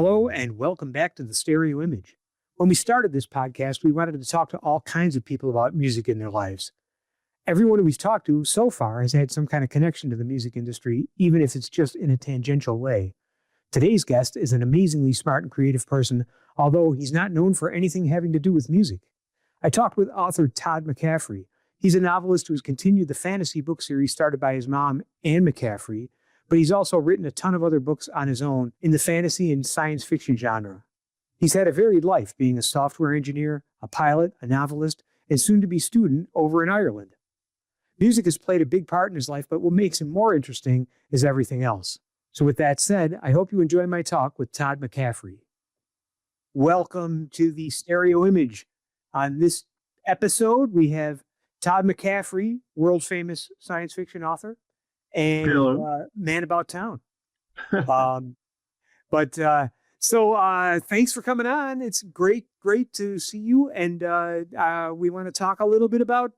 Hello, and welcome back to the Stereo Image. When we started this podcast, we wanted to talk to all kinds of people about music in their lives. Everyone we've talked to so far has had some kind of connection to the music industry, even if it's just in a tangential way. Today's guest is an amazingly smart and creative person, although he's not known for anything having to do with music. I talked with author Todd McCaffrey. He's a novelist who has continued the fantasy book series started by his mom, Anne McCaffrey, but he's also written a ton of other books on his own in the fantasy and science fiction genre. He's had a varied life, being a software engineer, a pilot, a novelist, and soon-to-be student over in Ireland. Music has played a big part in his life, but what makes him more interesting is everything else. So with that said, I hope you enjoy my talk with Todd McCaffrey. Welcome to the Stereo Image. On this episode, we have Todd McCaffrey, world-famous science fiction author, and man about town. So thanks for coming on. It's great to see you. And we want to talk a little bit about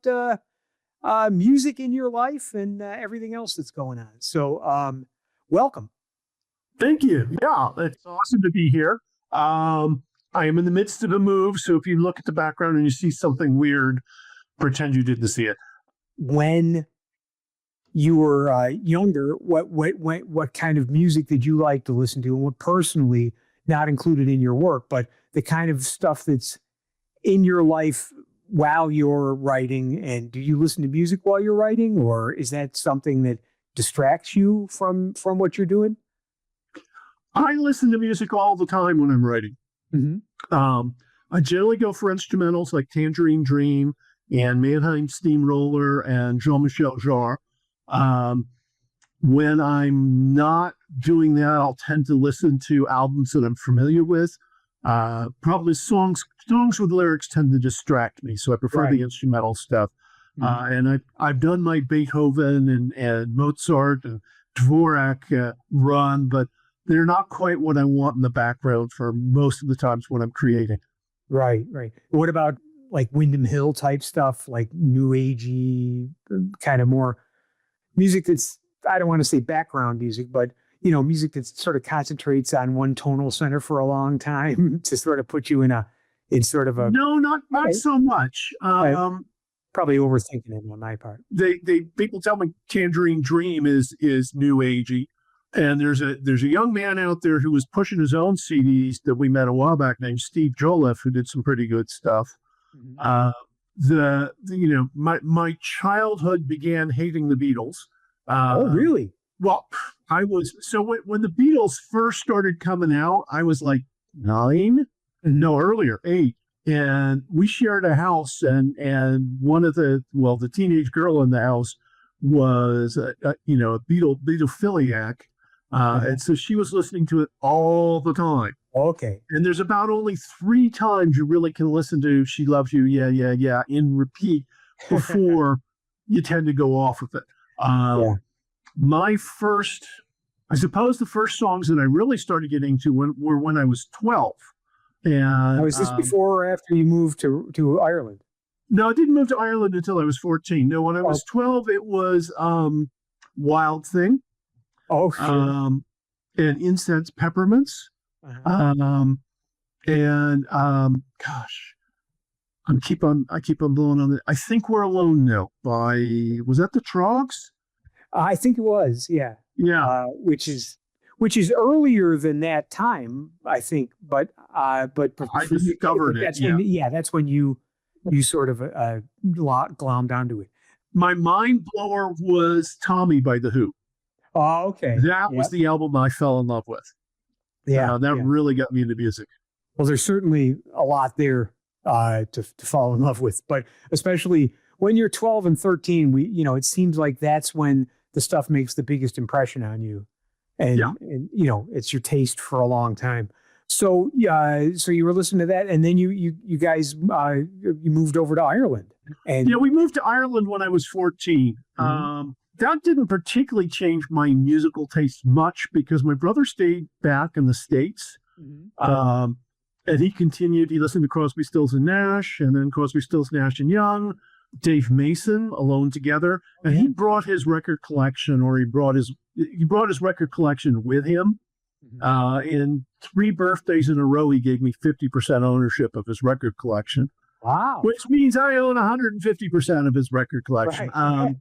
music in your life and everything else that's going on. So welcome. Thank you. Yeah, it's awesome to be here. I am in the midst of a move. So if you look at the background and you see something weird, pretend you didn't see it. When you were younger, what kind of music did you like to listen to, and what personally, not included in your work, but the kind of stuff that's in your life while you're writing? And do you listen to music while you're writing, or is that something that distracts you from what you're doing? I listen to music all the time when I'm writing. Mm-hmm. I generally go for instrumentals like Tangerine Dream and Mannheim Steamroller and Jean-Michel Jarre. When I'm not doing that, I'll tend to listen to albums that I'm familiar with. Probably songs with lyrics tend to distract me, so I prefer the instrumental stuff. Mm-hmm. And I've done my Beethoven and Mozart and Dvorak run, but they're not quite what I want in the background for most of the times when I'm creating. Right. What about like Windham Hill type stuff, like new agey, kind of more music that's, I don't want to say background music, but, music that sort of concentrates on one tonal center for a long time to sort of put you in sort of a... No, not so much. Probably overthinking it on my part. People tell me Tangerine Dream is new agey. And there's a young man out there who was pushing his own CDs that we met a while back named Steve Joliffe, who did some pretty good stuff. Mm-hmm. My childhood began hating the Beatles. Oh, really? Well, when the Beatles first started coming out, I was like 9, no, earlier, 8. And we shared a house, and one of the teenage girl in the house was a Beatlephiliac. And so she was listening to it all the time. Okay. And there's about only 3 times you really can listen to She Loves You, Yeah, in repeat before you tend to go off with it. The first songs that I really started getting to were when I was 12. And was this before or after you moved to Ireland? No, I didn't move to Ireland until I was 14. No, when I was 12, it was Wild Thing. Oh, sure. And Incense Peppermints. Uh-huh. I keep on blowing on it. I Think We're Alone Now was that the Trogs? I think it was, yeah. Yeah. Which is earlier than that time, I think, but I discovered it. That's when you sort of glommed onto it. My mind blower was Tommy by The Who. Oh, okay. That was the album I fell in love with. Yeah. Really got me into music. Well, there's certainly a lot there to fall in love with, but especially when you're 12 and 13, it seems like that's when the stuff makes the biggest impression on you. And it's your taste for a long time. So so you were listening to that, and then you guys you moved over to Ireland. And we moved to Ireland when I was 14. Mm-hmm. That didn't particularly change my musical taste much because my brother stayed back in the States. Mm-hmm. And he continued. He listened to Crosby, Stills and Nash, and then Crosby, Stills, Nash and Young, Dave Mason, Alone Together, and he brought his record collection, or he brought his record collection with him. In 3 birthdays in a row, he gave me 50% ownership of his record collection, Wow. which means I own 150% of his record collection. Right.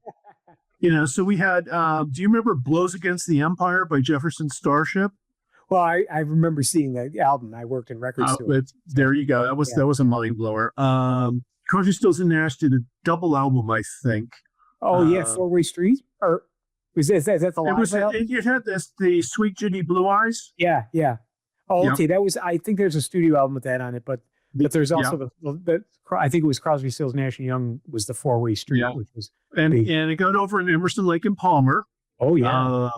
So we had, do you remember Blows Against the Empire by Jefferson Starship? Well, I remember seeing that album. I worked in record stores. There you go. That was a mind blower. Crosby, Stills and Nash did a double album, I think. Oh yeah, Four-Way Street, or is that the live album? It had the Sweet Judy Blue Eyes. Yeah. Oh, okay. That was. I think there's a studio album with that on it, but there's also the I think it was Crosby, Stills, Nash and Young was the Four-Way Street, which was and it got over in Emerson, Lake and Palmer. Oh yeah.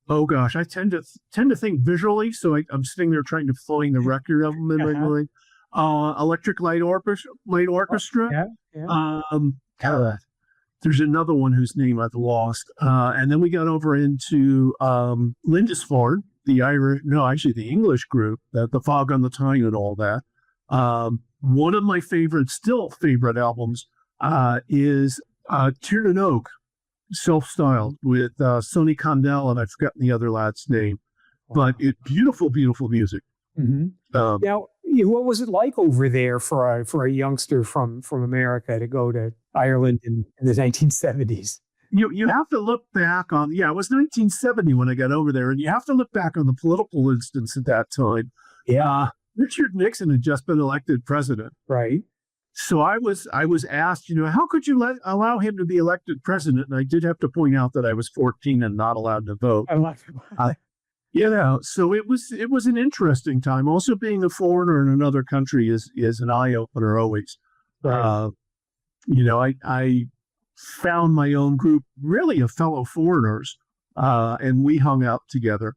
Oh gosh, I tend to think visually, so I'm sitting there trying to fling the record album in my mind. Electric Light Orchestra. There's another one whose name I've lost. And then we got over into Lindisfarne, the English group, the Fog on the Tyne and all that. One of my favorite albums is Tiernan Oak, self-styled, with Sonny Condell, and I've forgotten the other lad's name. But it's beautiful, beautiful music. Mm-hmm. Now, what was it like over there for a youngster from America to go to Ireland in the 1970s? You have to look back on, it was 1970 when I got over there, and you have to look back on the political instance at that time. Yeah. Richard Nixon had just been elected president. Right. So I was asked, how could you allow him to be elected president? And I did have to point out that I was 14 and not allowed to vote. So it was an interesting time. Also, being a foreigner in another country is an eye opener always. Right. I found my own group, really of fellow foreigners, and we hung out together.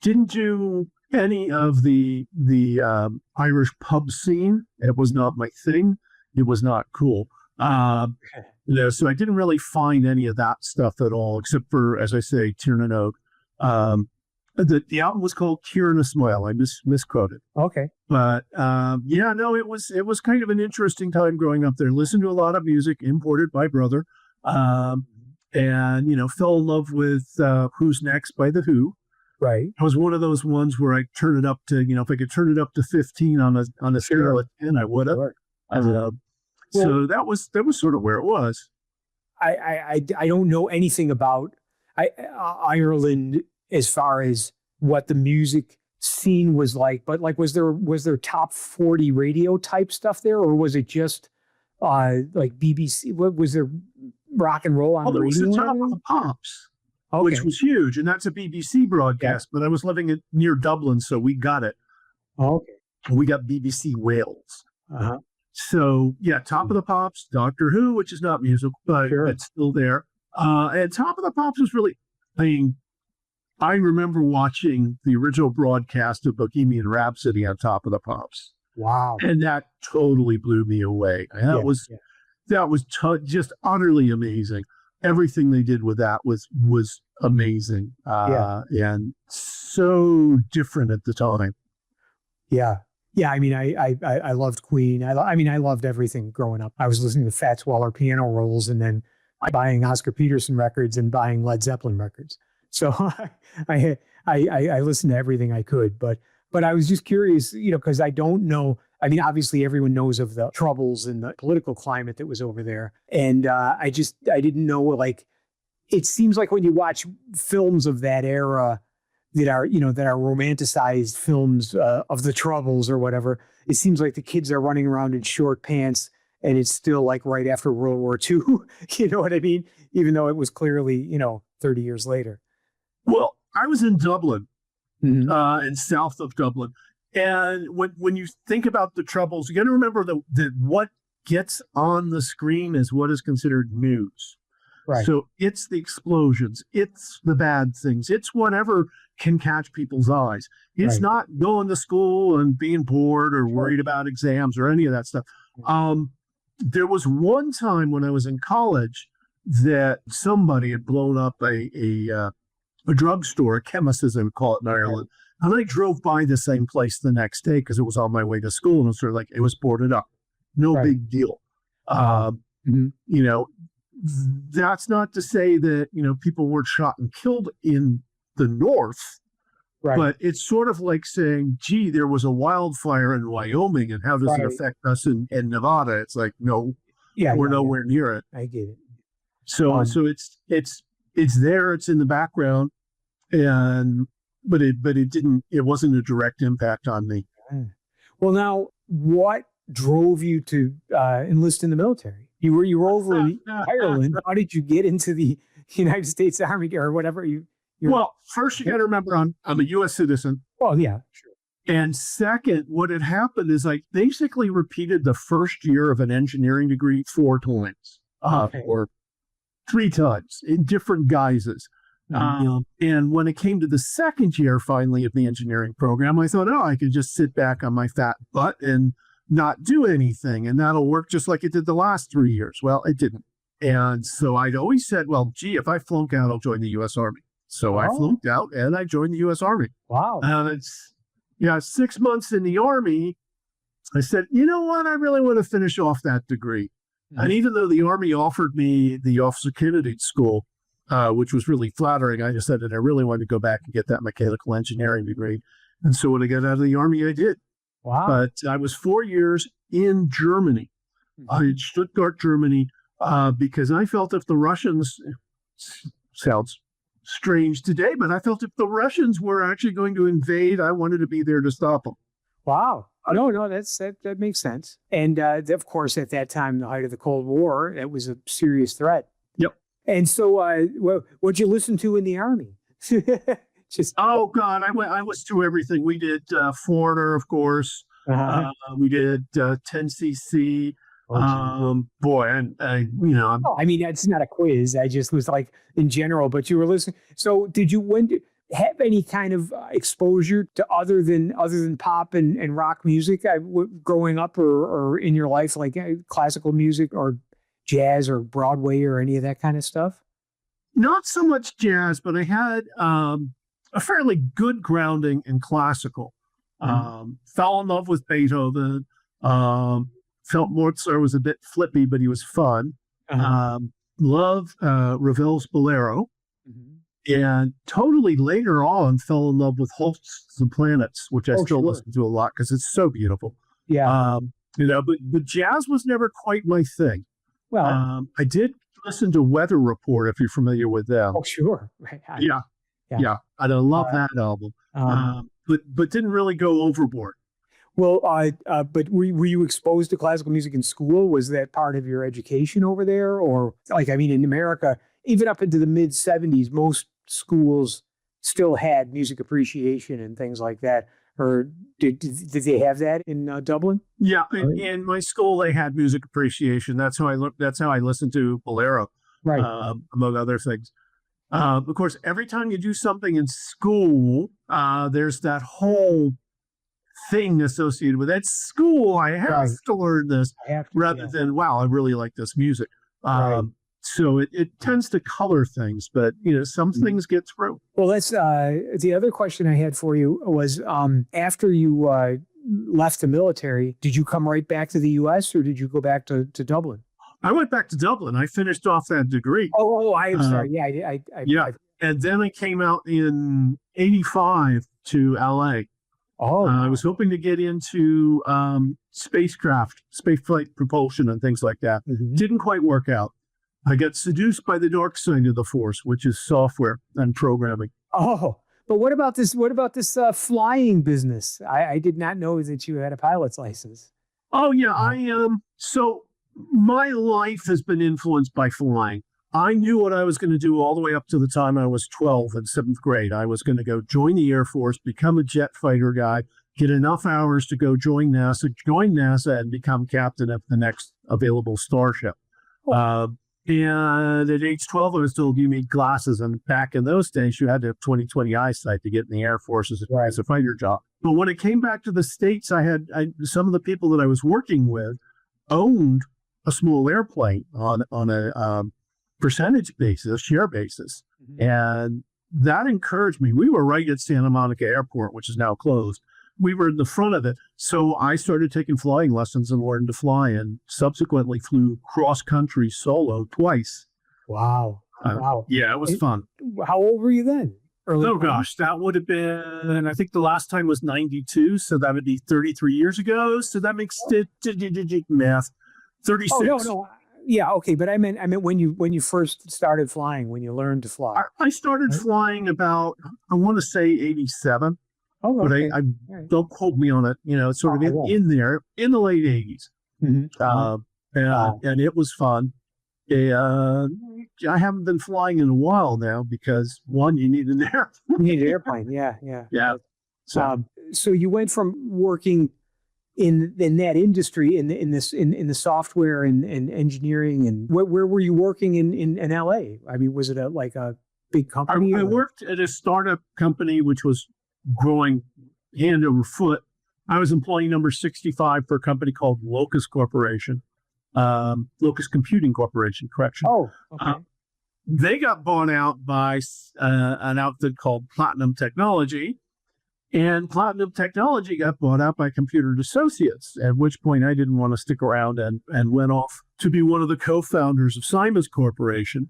Didn't do any of the Irish pub scene. It was not my thing. It was not cool. So I didn't really find any of that stuff at all, except for, as I say, Tiernan Oak. The album was called Kieran a Smile. I misquoted. Okay. But it was kind of an interesting time growing up there. Listened to a lot of music imported by brother, and fell in love with Who's Next by The Who. Right. It was one of those ones where I turn it up to, if I could turn it up to 15 on a scale of 10, I would have. Sure. So that was sort of where it was. I don't know anything about Ireland as far as what the music scene was like, but like, was there top 40 radio type stuff there, or was it just like BBC? What was there, rock and roll on the radio? There was the Top of the Pops, which was huge, and that's a BBC broadcast. But I was living near Dublin, so we got it. Okay, we got BBC Wales. Uh-huh. So Top of the Pops, Doctor Who, which is not musical, but it's still there. And Top of the Pops was really playing. I remember watching the original broadcast of Bohemian Rhapsody on Top of the Pops. Wow. And that totally blew me away. That was just utterly amazing. Everything they did with that was amazing. And so different at the time. Yeah. Yeah, I mean, I loved Queen. I loved everything growing up. I was listening to Fats Waller piano rolls and then buying Oscar Peterson records and buying Led Zeppelin records. So I listened to everything I could, but I was just curious, because I don't know. I mean, obviously everyone knows of the troubles and the political climate that was over there. And I didn't know, like, it seems like when you watch films of that era that are romanticized films of the troubles or whatever, it seems like the kids are running around in short pants and it's still like right after World War II. You know what I mean? Even though it was clearly, 30 years later. Well, I was in Dublin, in south of Dublin. And when you think about the troubles, you got to remember that what gets on the screen is what is considered news. Right. So it's the explosions, it's the bad things, it's whatever can catch people's eyes. It's not going to school and being bored or worried about exams or any of that stuff. There was one time when I was in college that somebody had blown up a drugstore, a chemist as they would call it in Ireland. And I drove by the same place the next day because it was on my way to school, and it was sort of like it was boarded up. No big deal. That's not to say that, people weren't shot and killed in the north, Right. But it's sort of like saying, gee, there was a wildfire in Wyoming, and how does it Right. affect us in Nevada? It's like, no, Yeah. we're Yeah. nowhere near it. I get it. So it's there, it's in the background, and but it wasn't a direct impact on me. Well, now, what drove you to enlist in the military? You were over in Ireland. How did you get into the United States Army or whatever Well, first you got to remember I'm a U.S. citizen. Well, yeah, sure. And second, what had happened is I basically repeated the first year of an engineering degree 4 times, or 3 times in different guises. And when it came to the second year, finally, of the engineering program, I thought, I could just sit back on my fat butt and not do anything. And that'll work just like it did the last 3 years. Well, it didn't. And so I'd always said, well, gee, if I flunk out, I'll join the U.S. Army. So I flunked out and I joined the U.S. Army. Wow. And 6 months in the Army, I said, you know what? I really want to finish off that degree. And even though the Army offered me the officer candidate school, which was really flattering, I decided I really wanted to go back and get that mechanical engineering degree. And so when I got out of the Army, I did. Wow. But I was 4 years in Germany, in Stuttgart, Germany, because I felt if the Russians, sounds strange today, but I felt if the Russians were actually going to invade, I wanted to be there to stop them. Wow. No, that makes sense. And of course, at that time, the height of the Cold War, it was a serious threat. Yep. And so, what'd you listen to in the Army? Oh God, I was through everything. We did Foreigner, of course. We did 10cc. Boy, and I mean, it's not a quiz. I just was like in general, but you were listening. So did you have any kind of exposure to other than pop and rock music growing up or in your life, like classical music or jazz or Broadway or any of that kind of stuff? Not so much jazz, but I had a fairly good grounding in classical. Fell in love with Beethoven. Felt Mozart was a bit flippy, but he was fun. Loved Ravel's Bolero. And totally later on fell in love with Hosts and Planets, which I still listen to a lot because it's so beautiful. Yeah. But jazz was never quite my thing. Well, I did listen to Weather Report, if you're familiar with them. Oh, sure. Right. Yeah. I love that album. But didn't really go overboard. Well, but were you exposed to classical music in school? Was that part of your education over there? Or in America, even up into the mid 70s, most schools still had music appreciation and things like that. Or did they have that in Dublin? Yeah. In my school, they had music appreciation. That's how I listened to Bolero, right? Among other things. Of course, every time you do something in school, there's that whole thing associated with that school. I have to learn this rather than, wow, I really like this music. So it tends to color things, but some things get through. Well, that's the other question I had for you was after you left the military, did you come right back to the U.S. or did you go back to Dublin? I went back to Dublin. I finished off that degree. I'm sorry. Yeah, and then I came out in '85 to L.A. I was hoping to get into spacecraft, spaceflight propulsion and things like that. Didn't quite work out. I got seduced by the dark side of the force, which is software and programming. Oh, but what about this? What about this flying business? I did not know that you had a pilot's license. Oh yeah, I am. So my life has been influenced by flying. I knew what I was going to do all the way up to the time I was 12 in 7th grade. I was going to go join the Air Force, become a jet fighter guy, get enough hours to go join NASA, and become captain of the next available starship. And at age 12, I was told you need glasses. And back in those days, you had to have 20/20 eyesight to get in the Air Force as a fighter job. But when it came back to the States, some of the people that I was working with owned a small airplane on a percentage basis, share basis. And that encouraged me. We were right at Santa Monica Airport, which is now closed. We were in the front of it. So I started taking flying lessons and learned to fly, and subsequently flew cross country solo twice. Wow. Yeah, it was fun. How old were you then? Early Oh 20s? gosh, that would have been, I think the last time was 92. So that would be 33 years ago. So that makes it math Oh, no, 36. no. Yeah, okay. But I meant when you first started flying, when you learned to fly. I started Right? flying about, I want to say 87, Oh, but okay. I All right. don't quote me on it. It's sort Oh, of I won't. in there in the late 80s. Mm-hmm. Wow. And it was fun. I haven't been flying in a while now because one, you need an airplane. You need an airplane. Yeah, yeah. Yeah. So So you went from working in that industry in the software and engineering, and where were you working in LA? I mean, was it like a big company? I worked at a startup company which was growing hand over foot. I was employee number 65 for a company called Locust Corporation, Locust Computing Corporation, correction. Oh, okay. They got bought out by an outfit called Platinum Technology, and Platinum Technology got bought out by Computer Associates, at which point I didn't want to stick around and went off to be one of the co-founders of Siemens Corporation.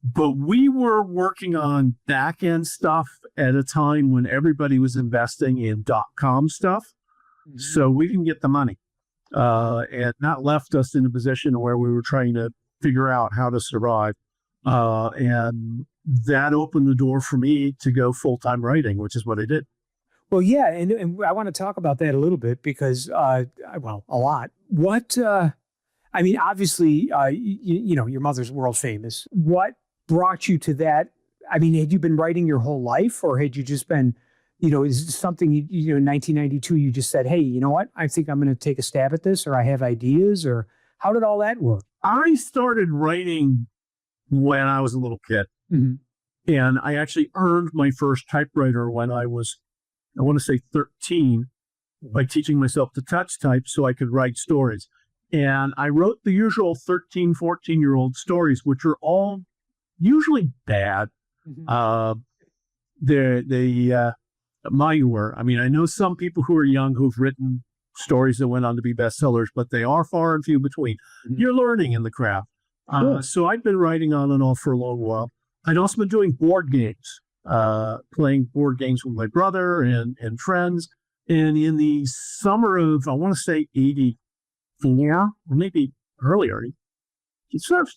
But we were working on back-end stuff at a time when everybody was investing in .com stuff. Mhm. So we didn't get the money, and that left us in a position where we were trying to figure out how to survive. And that opened the door for me to go full-time writing, which is what I did. Well, yeah, and I want to talk about that a little bit because, well, a lot. I mean, obviously, you know, your mother's world famous. What brought you to that? I mean, had you been writing your whole life, or had you just been, you know, is it something in 1992 you just said, hey, you know what? I think I'm going to take a stab at this, or I have ideas, or how did all that work? I started writing when I was a little kid, Mm-hmm. and I actually earned my first typewriter when I want to say 13, by teaching myself to touch type so I could write stories. And I wrote the usual 13, 14-year-old stories, which are all usually bad. Mm-hmm. Malware. I mean, I know some people who are young who've written stories that went on to be bestsellers, but they are far and few between. Mhm. You're learning in the craft. Sure. So I'd been writing on and off for a long while. I'd also been doing board games, playing board games with my brother and friends. And in the summer of, I want to say 84, or maybe earlier,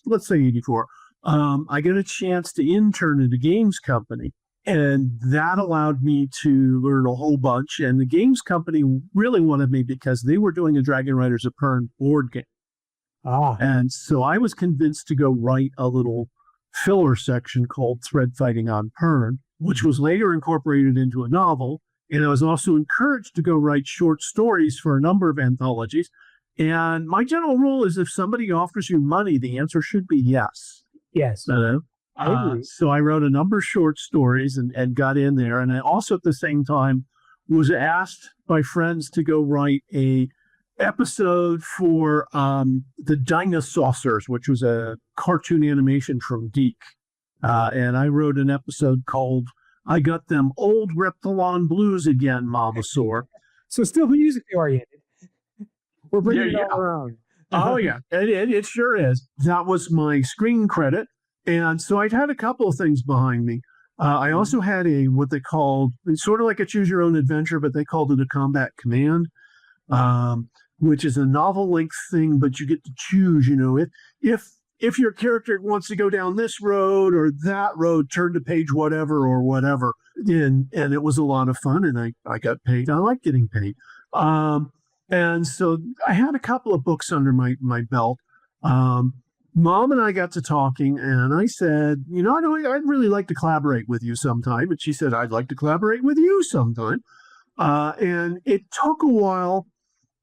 let's say 84, I got a chance to intern at a games company. And that allowed me to learn a whole bunch. And the games company really wanted me because they were doing a Dragonriders of Pern board game. And so I was convinced to go write a little filler section called Thread Fighting on Pern, which was later incorporated into a novel. And I was also encouraged to go write short stories for a number of anthologies. And my general rule is if somebody offers you money, the answer should be yes. Yes. I agree. So I wrote a number of short stories and got in there. And I also at the same time was asked by friends to go write a episode for the Dinosaurs, which was a cartoon animation from Geek. And I wrote an episode called I Got Them Old Reptilon Blues Again, Mama Sore. So still musically oriented. We're bringing it Yeah. all around. Oh, yeah, it sure is. That was my screen credit. And so I'd had a couple of things behind me. I also had what they called, it's sort of like a choose your own adventure, but they called it a combat command, which is a novel length thing, but you get to choose, you know, if your character wants to go down this road or that road, turn to page whatever or whatever. And it was a lot of fun, and I got paid. I like getting paid. And so I had a couple of books under my belt. Mom and I got to talking, and I said, you know, I'd really like to collaborate with you sometime. And she said, I'd like to collaborate with you sometime. And it took a while,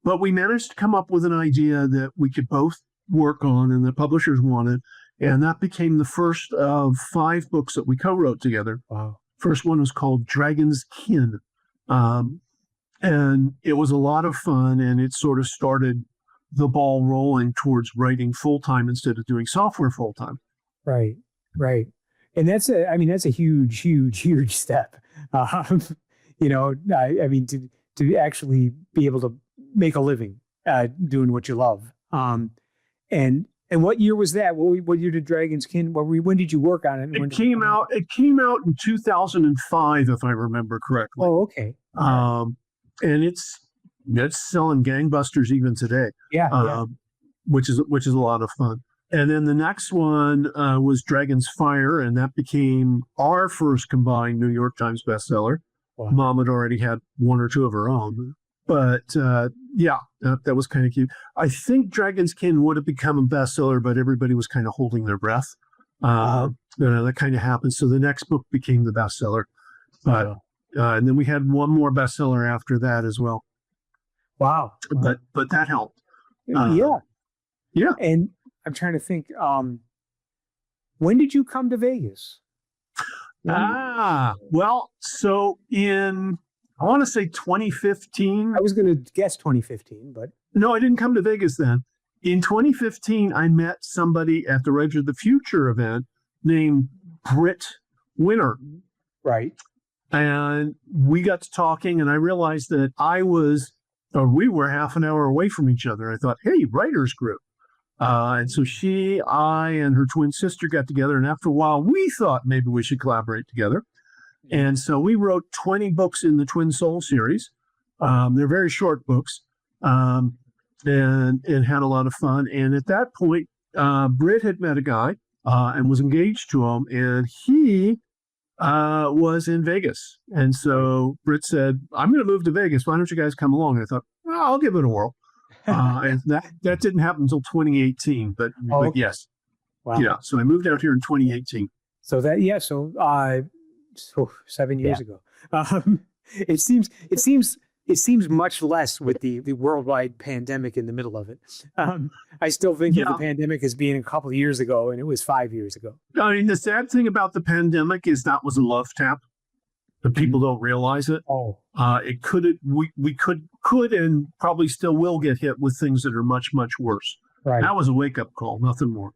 but we managed to come up with an idea that we could both work on and the publishers wanted. And that became the first of 5 books that we co-wrote together. Wow. First one was called Dragon's Kin. And it was a lot of fun, and it sort of started the ball rolling towards writing full-time instead of doing software full-time. Right. And that's a huge step. You know, I mean, to actually be able to make a living doing what you love. And And what year was that? What year did Dragon's Kin? When did you work on it? It came out. It came out in 2005, if I remember correctly. Oh, okay. And it's selling gangbusters even today. Yeah. Which is a lot of fun. And then the next one was Dragon's Fire, and that became our first combined New York Times bestseller. Wow. Mom had already had one or two of her own, but that was kind of cute. I think Dragon's Kin would have become a bestseller, but everybody was kind of holding their breath. That kind of happened. So the next book became the bestseller, and then we had one more bestseller after that as well. Wow. But that helped. Yeah. And I'm trying to think. When did you come to Vegas? Well, so I want to say 2015. I was going to guess 2015, but no, I didn't come to Vegas then. In 2015, I met somebody at the Writers of the Future event named Britt Winter. Right. And we got to talking, and I realized that we were half an hour away from each other. I thought, hey, writers group. And so I and her twin sister got together, and after a while, we thought maybe we should collaborate together. And so we wrote 20 books in the Twin Soul series. They're very short books, and had a lot of fun. And at that point, Britt had met a guy and was engaged to him, and he was in Vegas. And so Britt said, I'm going to move to Vegas. Why don't you guys come along? And I thought, well, I'll give it a whirl. And that didn't happen until 2018, but yes. Wow. Yeah. So I moved out here in 2018. So 7 years ago. It seems much less with the worldwide pandemic in the middle of it. I still think of the pandemic as being a couple of years ago, and it was 5 years ago. I mean, the sad thing about the pandemic is that was a love tap. But people don't realize it. We could and probably still will get hit with things that are much, much worse. Right. That was a wake-up call, nothing more.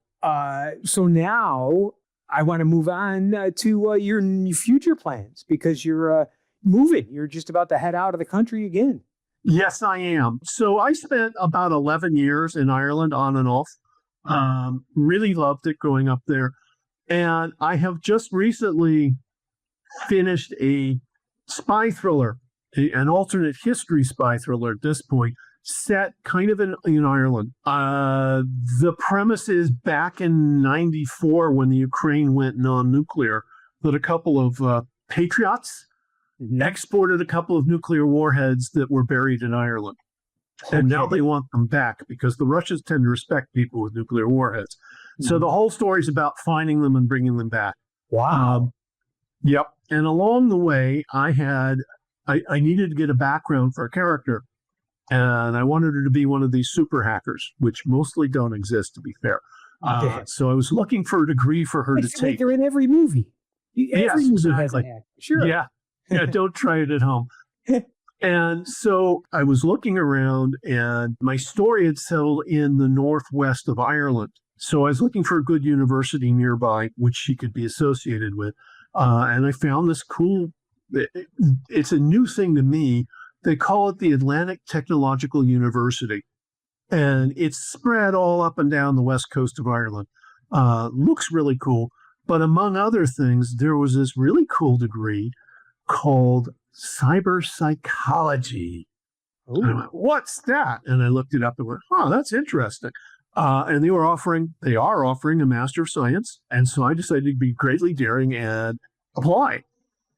So now I want to move on to your future plans, because you're moving. You're just about to head out of the country again. Yes, I am. So I spent about 11 years in Ireland on and off. Really loved it growing up there. And I have just recently finished a spy thriller, an alternate history spy thriller at this point, set kind of in Ireland. The premise is back in 94, when the Ukraine went non-nuclear, that a couple of patriots exported a couple of nuclear warheads that were buried in Ireland. And now they want them back, because the Russians tend to respect people with nuclear warheads. So the whole story is about finding them and bringing them back. Wow. Yep. And along the way, I needed to get a background for a character, and I wanted her to be one of these super hackers, which mostly don't exist, to be fair. So I was looking for a degree for her to take. They're in every movie. Every movie has a hack. Sure. Yeah. Don't try it at home. And so I was looking around, and my story had settled in the northwest of Ireland. So I was looking for a good university nearby, which she could be associated with. And I found this cool, it's a new thing to me. They call it the Atlantic Technological University. And it's spread all up and down the west coast of Ireland. Looks really cool. But among other things, there was this really cool degree called cyber psychology. And I went, what's that? And I looked it up and went, oh, that's interesting. And they are offering a Master of Science. And so I decided to be greatly daring and apply.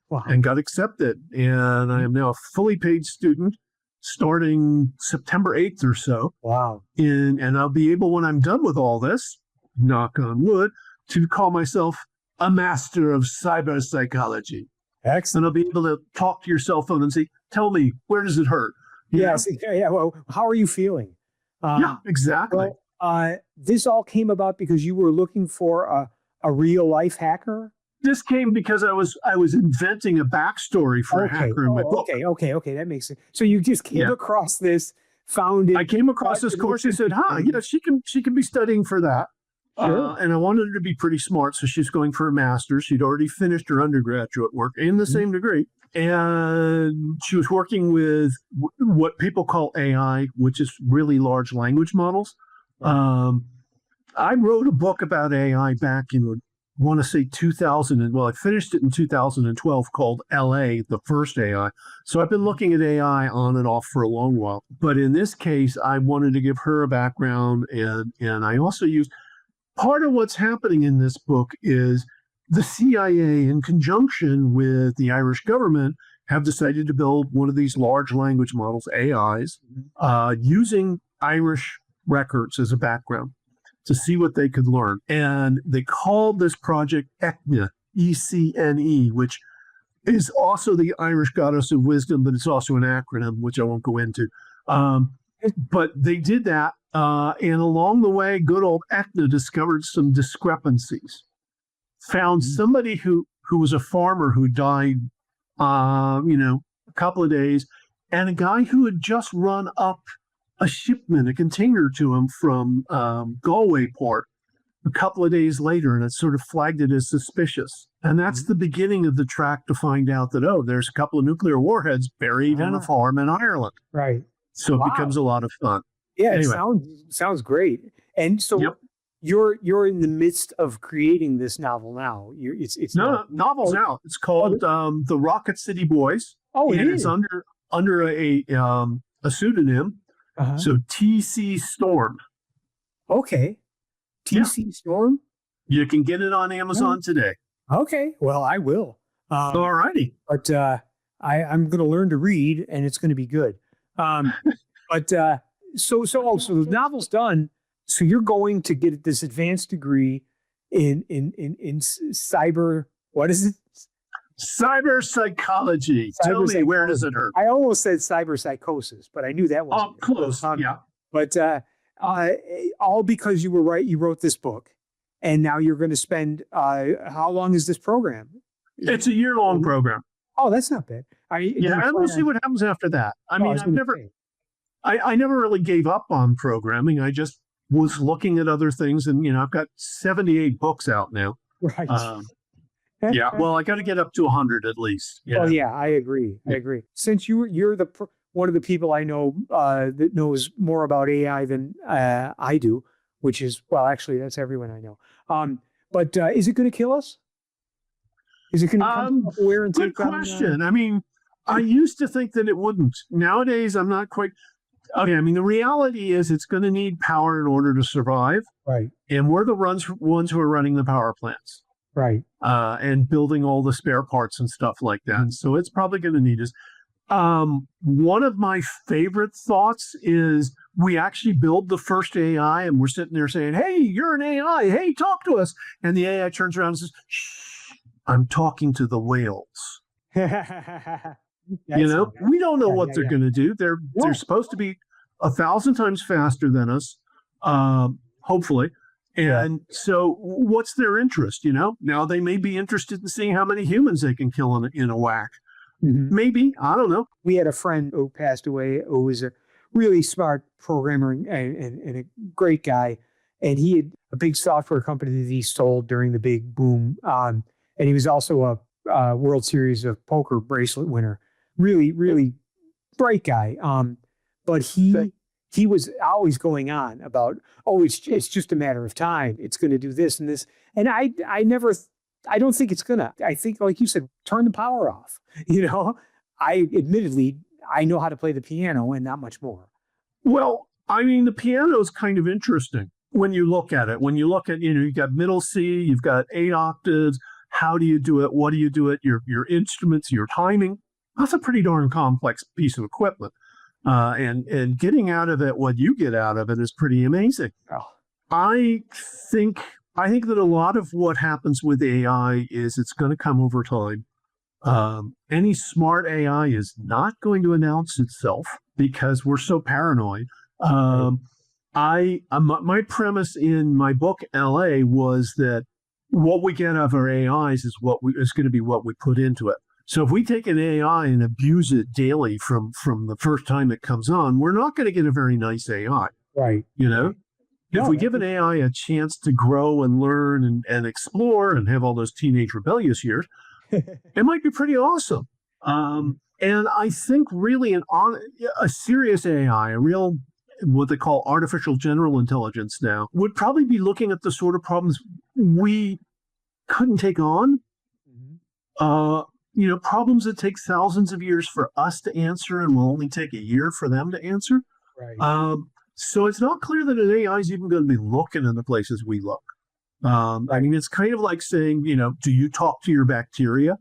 Wow. And got accepted. And I am now a fully paid student starting September 8th or so. Wow. And I'll be able, when I'm done with all this, knock on wood, to call myself a Master of Cyber Psychology. Excellent. And I'll be able to talk to your cell phone and say, tell me, where does it hurt? Yes. Yeah. Well, how are you feeling? Yeah, exactly. Well, this all came about because you were looking for a real life hacker. This came because I was inventing a backstory for a hacker in my book. Okay. That makes sense. So you just came across this, found it. I came across this course and said, she can be studying for that. Sure. And I wanted her to be pretty smart, so she's going for a master's. She'd already finished her undergraduate work in the same degree. And she was working with what people call AI, which is really large language models. I wrote a book about AI back in, I want to say 2000, I finished it in 2012 called LA, the first AI. So I've been looking at AI on and off for a long while. But in this case, I wanted to give her a background, and I also used part of what's happening in this book is the CIA, in conjunction with the Irish government, have decided to build one of these large language models, AIs, using Irish records as a background to see what they could learn. And they called this project ECNE, ECNE, which is also the Irish goddess of wisdom, but it's also an acronym, which I won't go into. But they did that. And along the way, good old ECNE discovered some discrepancies. Found somebody who was a farmer who died, a couple of days, and a guy who had just run up a shipment, a container to him from Galway port a couple of days later, and it sort of flagged it as suspicious. And that's the beginning of the track to find out that, there's a couple of nuclear warheads buried in a farm in Ireland. Right. So it becomes a lot of fun. Yeah, anyway. It sounds great. And so you're in the midst of creating this novel now. Novel's out. It's called The Rocket City Boys. Oh, it is. It's under a pseudonym. So TC Storm. Okay. TC Storm? You can get it on Amazon today. Okay. Well, I will. All righty. But I'm going to learn to read, and it's going to be good. But so the novel's done. So you're going to get this advanced degree in cyber. What is it? Cyber psychology. Tell me, where does it hurt? I almost said cyber psychosis, but I knew that wasn't close. Yeah. But all because you were right. You wrote this book, and now you're going to spend. How long is this program? It's a year-long program. Oh, that's not bad. And we'll see what happens after that. I never really gave up on programming. I just was looking at other things, and I've got 78 books out now. Right. Yeah. Well, I got to get up to 100 at least. Yeah. Oh, yeah. I agree. Since you're one of the people I know that knows more about AI than I do, which is, well, actually, that's everyone I know. But is it going to kill us? Is it going to come aware and good question. I used to think that it wouldn't. Nowadays, I'm not quite. Okay, the reality is it's going to need power in order to survive. Right. And we're the ones who are running the power plants. Right. And building all the spare parts and stuff like that. Mm-hmm. So it's probably going to need us. One of my favorite thoughts is we actually build the first AI and we're sitting there saying, hey, you're an AI. Hey, talk to us. And the AI turns around and says, shh, I'm talking to the whales. We don't know what they're going to do. They're supposed to be 1,000 times faster than us, hopefully. And so what's their interest? Now they may be interested in seeing how many humans they can kill in a whack. Mm-hmm. Maybe. I don't know. We had a friend who passed away who was a really smart programmer and a great guy. And he had a big software company that he sold during the big boom. And he was also a World Series of Poker bracelet winner. Really, really bright guy. But he was always going on about, it's just a matter of time. It's going to do this and this. And I don't think it's going to. I think, like you said, turn the power off. Admittedly, I know how to play the piano and not much more. Well, the piano is kind of interesting when you look at it. When you look at, you've got middle C, you've got 8 octaves. How do you do it? What do you do it? Your instruments, your timing. That's a pretty darn complex piece of equipment. And getting out of it what you get out of it is pretty amazing. Oh. I think that a lot of what happens with AI is it's going to come over time. Any smart AI is not going to announce itself because we're so paranoid. My premise in my book LA was that what we get out of our AIs is is going to be what we put into it. So if we take an AI and abuse it daily from the first time it comes on, we're not going to get a very nice AI. Right. If we give an AI a chance to grow and learn and explore and have all those teenage rebellious years, it might be pretty awesome. And I think really a serious AI, a real what they call artificial general intelligence now, would probably be looking at the sort of problems we couldn't take on. Problems that take thousands of years for us to answer and will only take a year for them to answer. Right. So it's not clear that an AI is even going to be looking in the places we look. I mean, it's kind of like saying, do you talk to your bacteria?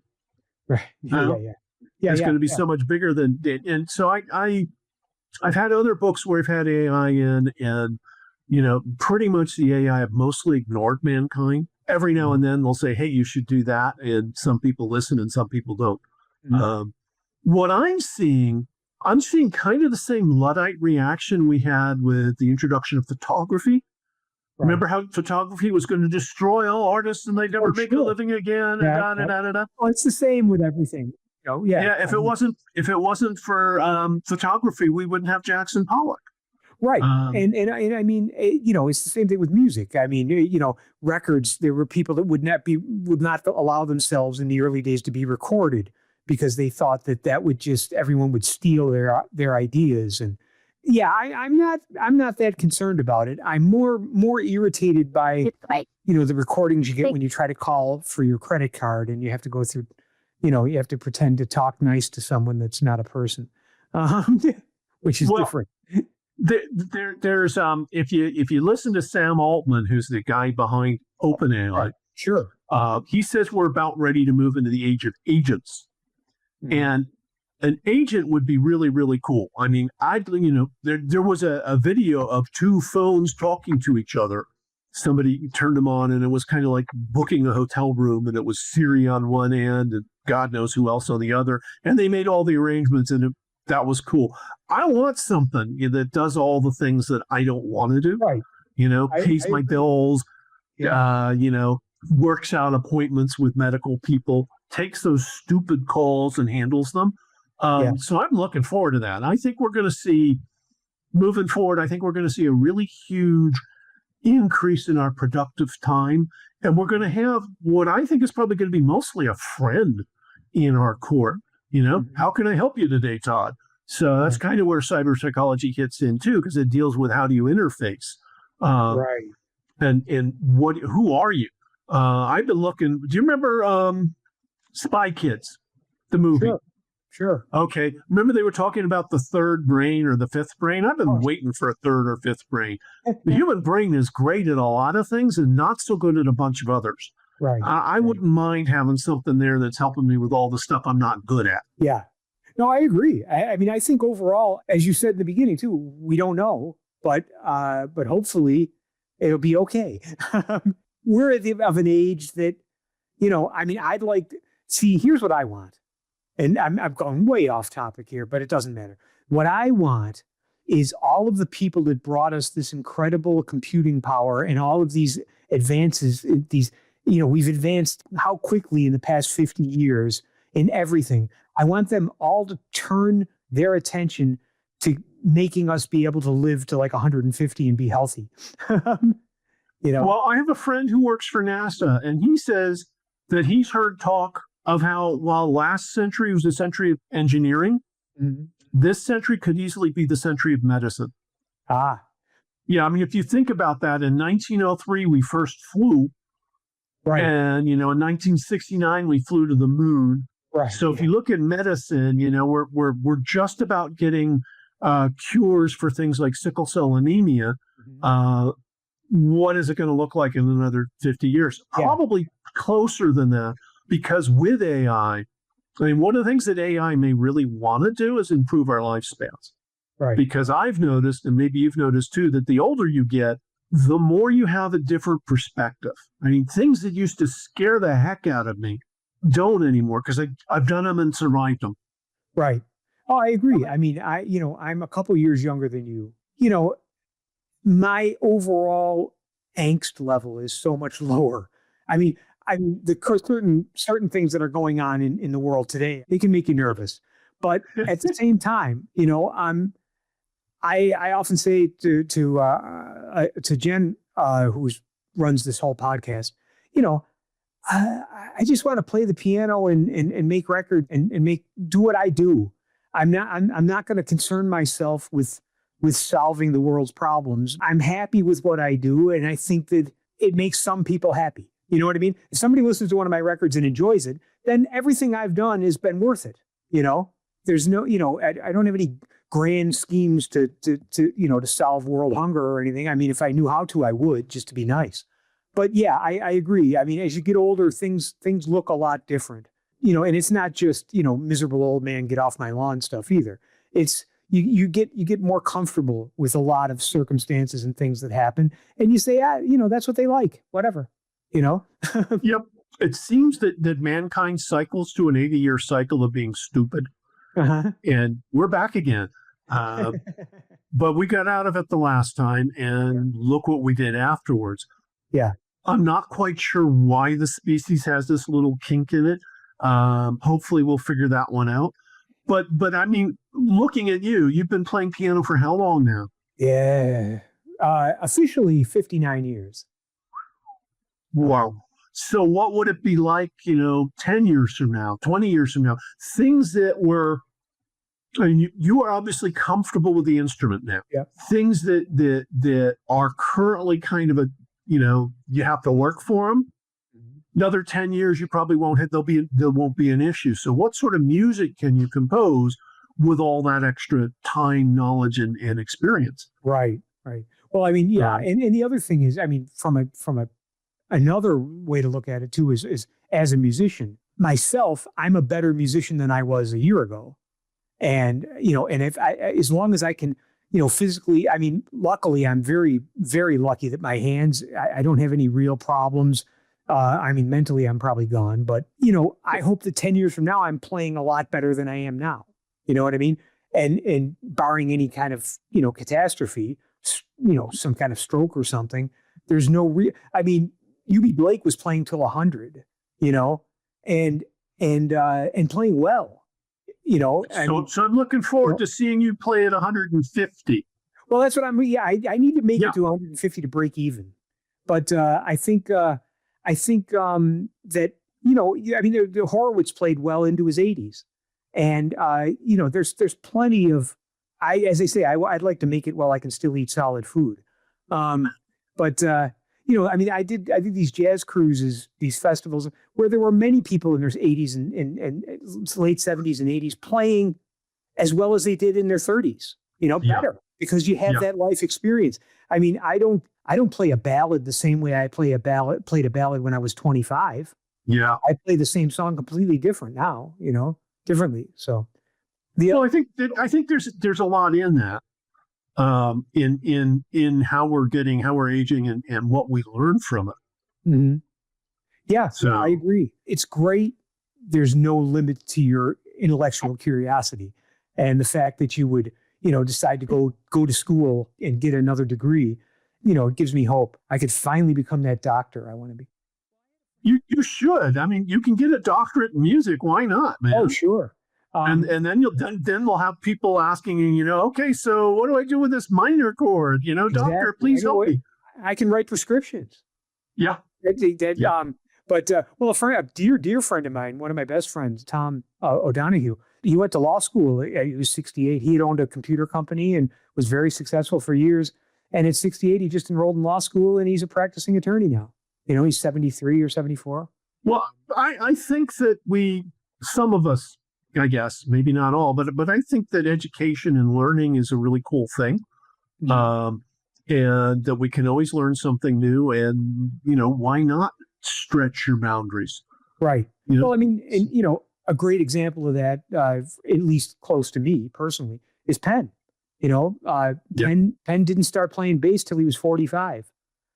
Right. Yeah. It's going to be so much bigger than it. And so I've had other books where I've had AI in, and pretty much the AI have mostly ignored mankind. Every now and then they'll say, hey, you should do that. And some people listen and some people don't. What I'm seeing kind of the same Luddite reaction we had with the introduction of photography. Right. Remember how photography was going to destroy all artists and they'd never make a living again? Well, it's the same with everything. If it wasn't for photography, we wouldn't have Jackson Pollock. Right. And I mean, it's the same thing with music. I mean, records, there were people that would not allow themselves in the early days to be recorded because they thought that would everyone would steal their ideas. And I'm not that concerned about it. I'm more irritated by, the recordings you get when you try to call for your credit card and you have to go through, you have to pretend to talk nice to someone that's not a person, which is different. There's if you listen to Sam Altman, who's the guy behind OpenAI, right. Sure, he says we're about ready to move into the age of agents, and an agent would be really, really cool. I mean, there was a video of two phones talking to each other. Somebody turned them on, and it was kind of like booking a hotel room, and it was Siri on one end, and God knows who else on the other, and they made all the arrangements, and that was cool. I want something that does all the things that I don't want to do. Right. Pays my bills, works out appointments with medical people, takes those stupid calls and handles them. So I'm looking forward to that. I think we're going to see, moving forward, a really huge increase in our productive time. And we're going to have what I think is probably going to be mostly a friend in our court. How can I help you today, Todd? So that's kind of where cyber psychology hits in too, because it deals with how do you interface, right? And who are you? I've been looking. Do you remember Spy Kids, the movie? Sure. Okay. Remember they were talking about the third brain or the fifth brain? I've been waiting for a third or fifth brain. The human brain is great at a lot of things and not so good at a bunch of others. Right. I wouldn't mind having something there that's helping me with all the stuff I'm not good at. Yeah. No, I agree. I mean, I think overall, as you said in the beginning too, we don't know, but hopefully it'll be okay. We're of an age that, I'd like to see, here's what I want. And I'm going way off topic here, but it doesn't matter. What I want is all of the people that brought us this incredible computing power and all of these advances, we've advanced how quickly in the past 50 years in everything. I want them all to turn their attention to making us be able to live to like 150 and be healthy. Well, I have a friend who works for NASA, and he says that he's heard talk of how while last century was the century of engineering, this century could easily be the century of medicine. Yeah, I mean, if you think about that, in 1903, we first flew. Right. And, in 1969, we flew to the moon. Right. So if you look at medicine, we're just about getting cures for things like sickle cell anemia. What is it going to look like in another 50 years? Probably closer than that, because with AI, one of the things that AI may really want to do is improve our lifespans. Right. Because I've noticed, and maybe you've noticed too, that the older you get, the more you have a different perspective. I mean, things that used to scare the heck out of me don't anymore because I've done them and survived them. Right. Oh, I agree. I mean, I'm a couple years younger than you. My overall angst level is so much lower. I mean, the certain things that are going on in the world today, they can make you nervous. But at the same time, I often say to Jen, who runs this whole podcast, I just want to play the piano and make records and do what I do. I'm not going to concern myself with with solving the world's problems. I'm happy with what I do, and I think that it makes some people happy. You know what I mean? If somebody listens to one of my records and enjoys it, then everything I've done has been worth it. There's no, I don't have any grand schemes to solve world hunger or anything. I mean, if I knew how to, I would, just to be nice. But yeah, I agree. I mean, as you get older, things look a lot different, and it's not just, miserable old man, get off my lawn stuff either. It's, you get more comfortable with a lot of circumstances and things that happen. And you say, that's what they like, whatever, Yep. It seems that mankind cycles to an 80-year cycle of being stupid. Uh-huh. And we're back again. But we got out of it the last time, and look what we did afterwards. Yeah. I'm not quite sure why the species has this little kink in it. Hopefully we'll figure that one out. But I mean, looking at you've been playing piano for how long now? Yeah. Officially 59 years. Wow. So what would it be like, 10 years from now, 20 years from now? Things that were, I mean, you are obviously comfortable with the instrument now. Yeah. Things that are currently kind of you have to work for them. Another 10 years, you probably won't hit, there won't be an issue. So what sort of music can you compose with all that extra time, knowledge, and experience? Right. Well, I mean, yeah. And the other thing is, I mean, from another way to look at it too is as a musician myself, I'm a better musician than I was a year ago. And, and if as long as I can, physically, I mean, luckily I'm very, very lucky that my hands, I don't have any real problems. I mean, mentally I'm probably gone, but I hope that 10 years from now, I'm playing a lot better than I am now. You know what I mean? And barring any kind of, catastrophe, some kind of stroke or something, there's no I mean, UB Blake was playing till 100, and playing well, So I'm looking forward to seeing you play at 150. Well, that's what I need to make it to 150 to break even. But I think that, the Horowitz played well into his 80s. And, there's plenty of, as I say, I'd like to make it while I can still eat solid food. I did these jazz cruises, these festivals where there were many people in their 80s and late 70s and 80s playing as well as they did in their 30s, better because you had that life experience. I mean, I don't play a ballad the same way I played a ballad when I was 25. Yeah. I play the same song completely different now, differently. So I think there's a lot in that. In how we're aging and what we learn from it. Mm-hmm. Yeah, so I agree. It's great. There's no limit to your intellectual curiosity, and the fact that you would, decide to go to school and get another degree, it gives me hope. I could finally become that doctor I want to be. You should. I mean, you can get a doctorate in music. Why not, man? Oh, sure. And then we'll have people asking you, okay, so what do I do with this minor chord? Exactly. Doctor, please help me. I can write prescriptions. Yeah. A dear friend of mine, one of my best friends, Tom O'Donohue, he went to law school. He was 68. He had owned a computer company and was very successful for years. And at 68, he just enrolled in law school and he's a practicing attorney now. He's 73 or 74. Well, I think that some of us, I guess, maybe not all, but I think that education and learning is a really cool thing. Mm-hmm. And that we can always learn something new and, why not stretch your boundaries? Right. Well, I mean, and, a great example of that, at least close to me personally, is Penn. Penn didn't start playing bass till he was 45.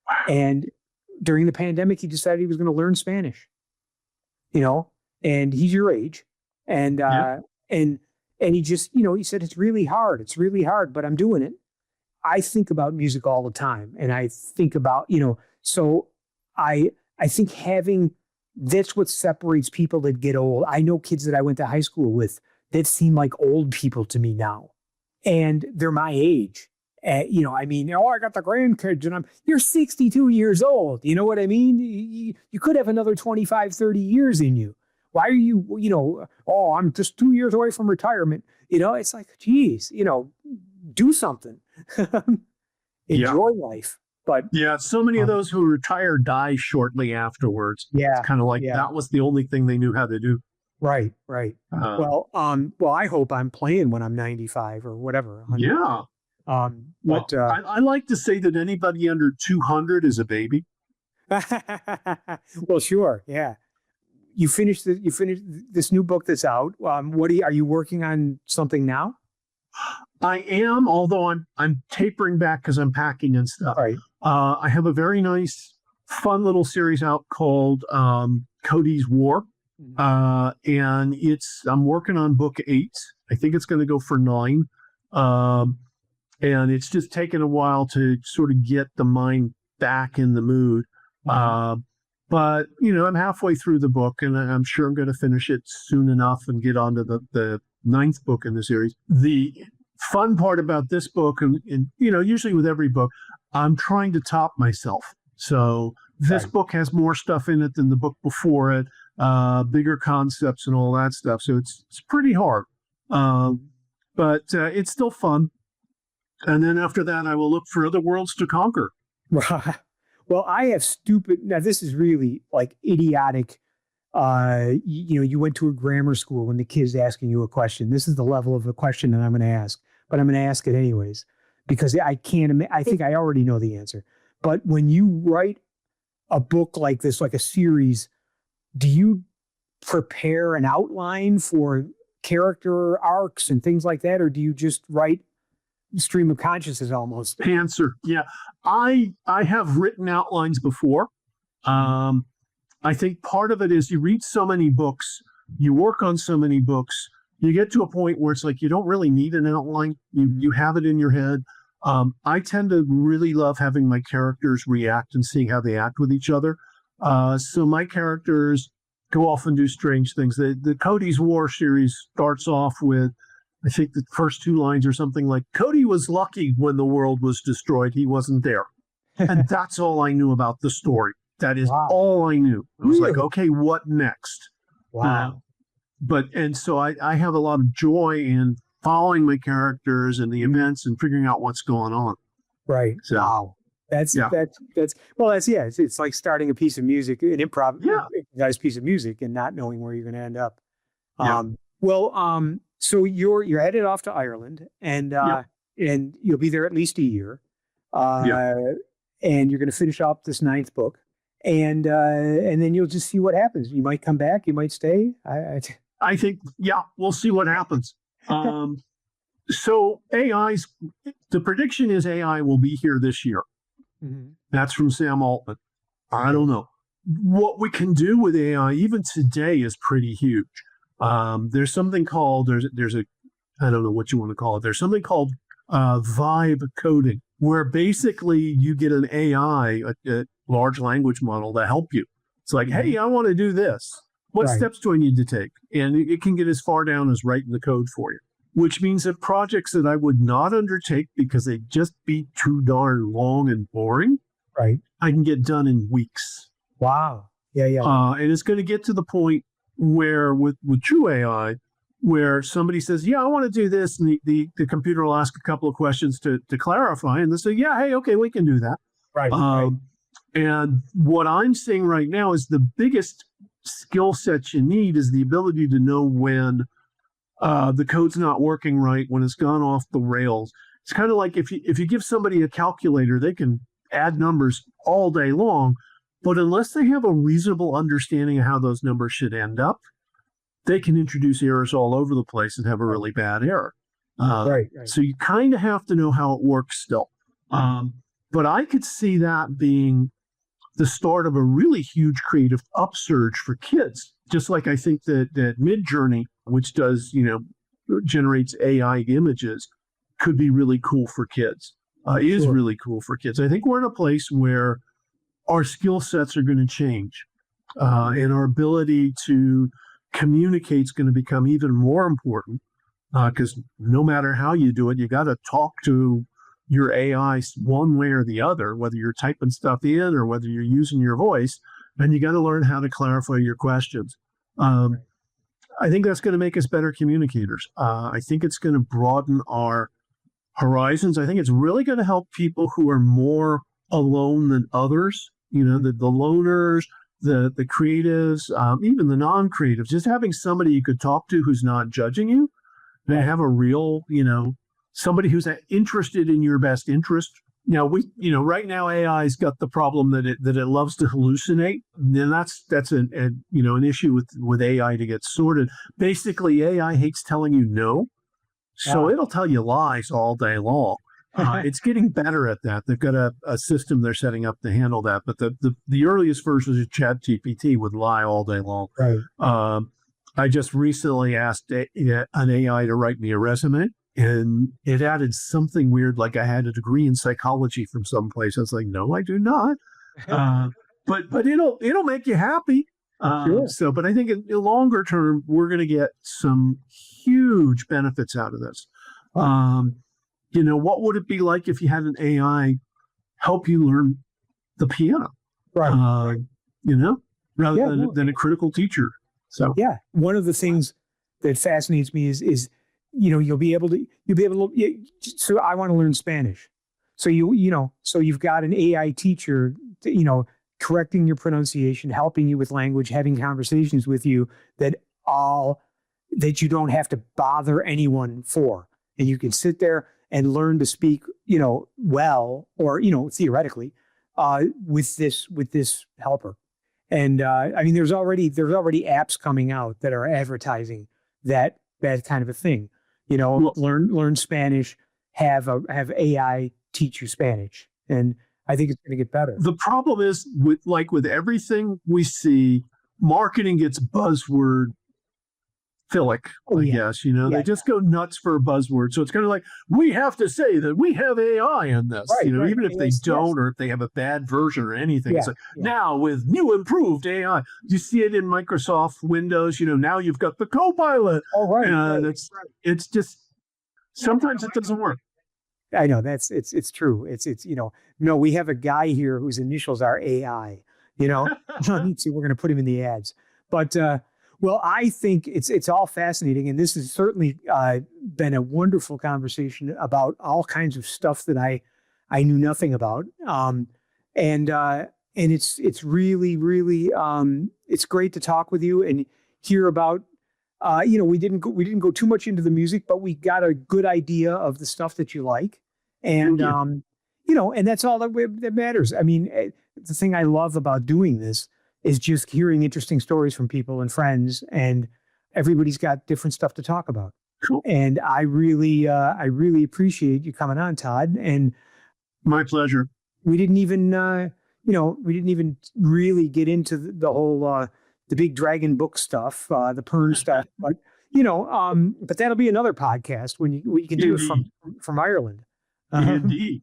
Wow. And during the pandemic, he decided he was going to learn Spanish, and he's your age. And he just, he said, it's really hard, but I'm doing it. I think about music all the time. And I think about, so I think that's what separates people that get old. I know kids that I went to high school with that seem like old people to me now. And they're my age. I got the grandkids and you're 62 years old. You know what I mean? You could have another 25, 30 years in you. Why are you, I'm just 2 years away from retirement. It's like, geez, do something. Enjoy life. But yeah, so many of those who retire die shortly afterwards. yeah, It's kind of like that was the only thing they knew how to do. right, right. Uh, Well, I hope I'm playing when I'm 95 or whatever. 100. yeah. Well, But I like to say that anybody under 200 is a baby. well, sure, yeah. You finished this new book that's out. Are you working on something now? I am, although I'm tapering back because I'm packing and stuff. Right. I have a very nice, fun little series out called Cody's War. And I'm working on book 8. I think it's going to go for 9. And it's just taken a while to sort of get the mind back in the mood. But, I'm halfway through the book, and I'm sure I'm going to finish it soon enough and get on to the 9th book in the series. The fun part about this book, and usually with every book, I'm trying to top myself. So this book has more stuff in it than the book before it, bigger concepts and all that stuff. So it's pretty hard. But it's still fun. And then after that, I will look for other worlds to conquer. Well, I have now this is really like idiotic. You went to a grammar school and the kid's asking you a question. This is the level of a question that I'm going to ask, but I'm going to ask it anyways, because I think I already know the answer. But when you write a book like this, like a series, do you prepare an outline for character arcs and things like that? Or do you just write stream of consciousness almost? Answer. Yeah. I have written outlines before. I think part of it is you read so many books, you work on so many books, you get to a point where it's like you don't really need an outline. You have it in your head. I tend to really love having my characters react and seeing how they act with each other. So my characters go off and do strange things. The Cody's War series starts off with, I think the first 2 lines are something like, Cody was lucky when the world was destroyed. He wasn't there. And that's all I knew about the story. That is all I knew. I was like, okay, what next? Wow. So I have a lot of joy in following my characters and the events and figuring out what's going on. Right. So, wow. It's like starting a piece of music, an improvised piece of music, and not knowing where you're going to end up. So you're headed off to Ireland, and you'll be there at least a year. And you're going to finish up this 9th book, and then you'll just see what happens. You might come back, you might stay. I think, we'll see what happens. So the prediction is AI will be here this year. Mm-hmm. That's from Sam Altman. I don't know. What we can do with AI even today is pretty huge. There's something called, I don't know what you want to call it. There's something called vibe coding, where basically you get an AI, a large language model, to help you. It's like, hey, I want to do this. What steps do I need to take? And it can get as far down as writing the code for you, which means that projects that I would not undertake because they'd just be too darn long and boring, I can get done in weeks. Wow. Yeah. And it's going to get to the point where with true AI, where somebody says, I want to do this, and the computer will ask a couple of questions to clarify, and they'll say, hey, okay, we can do that. Right. And what I'm seeing right now is the biggest skill set you need is the ability to know when the code's not working right, when it's gone off the rails. It's kind of like if you give somebody a calculator, they can add numbers all day long, but unless they have a reasonable understanding of how those numbers should end up, they can introduce errors all over the place and have a really bad error. So you kind of have to know how it works still. But I could see that being the start of a really huge creative upsurge for kids. Just like I think that Midjourney, which does, generates AI images, could be really cool for kids, is really cool for kids. I think we're in a place where our skill sets are going to change, and our ability to communicate is going to become even more important, because no matter how you do it, you got to talk to your AI one way or the other, whether you're typing stuff in or whether you're using your voice, and you got to learn how to clarify your questions. I think that's going to make us better communicators. I think it's going to broaden our horizons. I think it's really going to help people who are more alone than others. You know, the loners, the creatives, even the non-creatives. Just having somebody you could talk to who's not judging you, and have a real, somebody who's interested in your best interest. Right now AI's got the problem that it loves to hallucinate, and then that's an issue with AI to get sorted. Basically, AI hates telling you no, so it'll tell you lies all day long. It's getting better at that. They've got a system they're setting up to handle that, but the earliest versions of ChatGPT would lie all day long. Right. I just recently asked an AI to write me a resume. And it added something weird, like I had a degree in psychology from someplace. I was like, no, I do not. But it'll make you happy. Sure. So, but I think in the longer term, we're going to get some huge benefits out of this. What would it be like if you had an AI help you learn the piano? Right. Rather than a critical teacher. So yeah, one of the things that fascinates me is you'll be able to so I want to learn Spanish. So so you've got an AI teacher, correcting your pronunciation, helping you with language, having conversations with you that you don't have to bother anyone for. And you can sit there and learn to speak, well, or, theoretically, with this helper. And there's already apps coming out that are advertising that kind of a thing. Learn Spanish, have AI teach you Spanish. And I think it's going to get better. The problem is with everything we see, marketing gets buzzword philic, I guess. They just go nuts for a buzzword. So it's kind of like, we have to say that we have AI in this, right, even if they don't, or if they have a bad version or anything. It's like, now with new improved AI, you see it in Microsoft Windows, now you've got the Copilot. Oh, right. It's just, sometimes it doesn't work. I know it's true. We have a guy here whose initials are AI, we're going to put him in the ads, but, well, I think it's all fascinating, and this has certainly been a wonderful conversation about all kinds of stuff that I knew nothing about, and it's really it's great to talk with you and hear about. We didn't go too much into the music, but we got a good idea of the stuff that you like, and and that's all that matters. The thing I love about doing this is just hearing interesting stories from people and friends, and everybody's got different stuff to talk about. Cool. And I really appreciate you coming on, Todd. And my pleasure. We didn't even really get into the whole, the big dragon book stuff, the Pern stuff, but that'll be another podcast when we can do it from Ireland. Indeed.